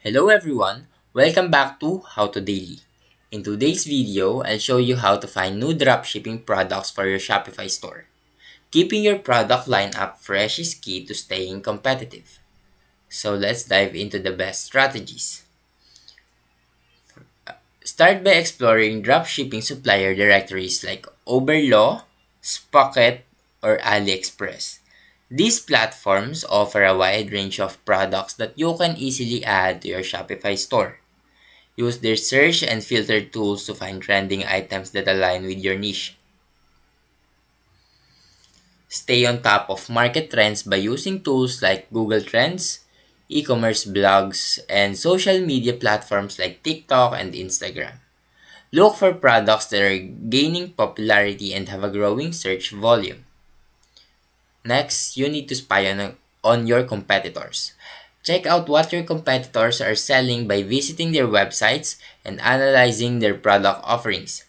Hello everyone, welcome back to How to Daily. In today's video, I'll show you how to find new dropshipping products for your Shopify store. Keeping your product lineup fresh is key to staying competitive. So let's dive into the best strategies. Start by exploring dropshipping supplier directories like Oberlo, Spocket, or AliExpress. These platforms offer a wide range of products that you can easily add to your Shopify store. Use their search and filter tools to find trending items that align with your niche. Stay on top of market trends by using tools like Google Trends, e-commerce blogs, and social media platforms like TikTok and Instagram. Look for products that are gaining popularity and have a growing search volume. Next, you need to spy on your competitors. Check out what your competitors are selling by visiting their websites and analyzing their product offerings.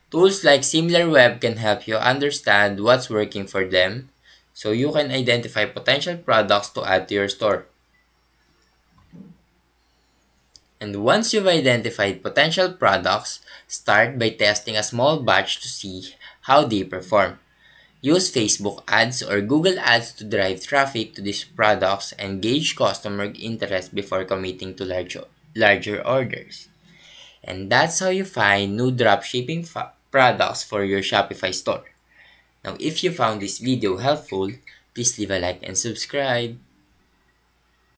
Tools like SimilarWeb can help you understand what's working for them so you can identify potential products to add to your store. And once you've identified potential products, start by testing a small batch to see how they perform. Use Facebook ads or Google ads to drive traffic to these products and gauge customer interest before committing to larger orders. And that's how you find new dropshipping products for your Shopify store. Now, if you found this video helpful, please leave a like and subscribe.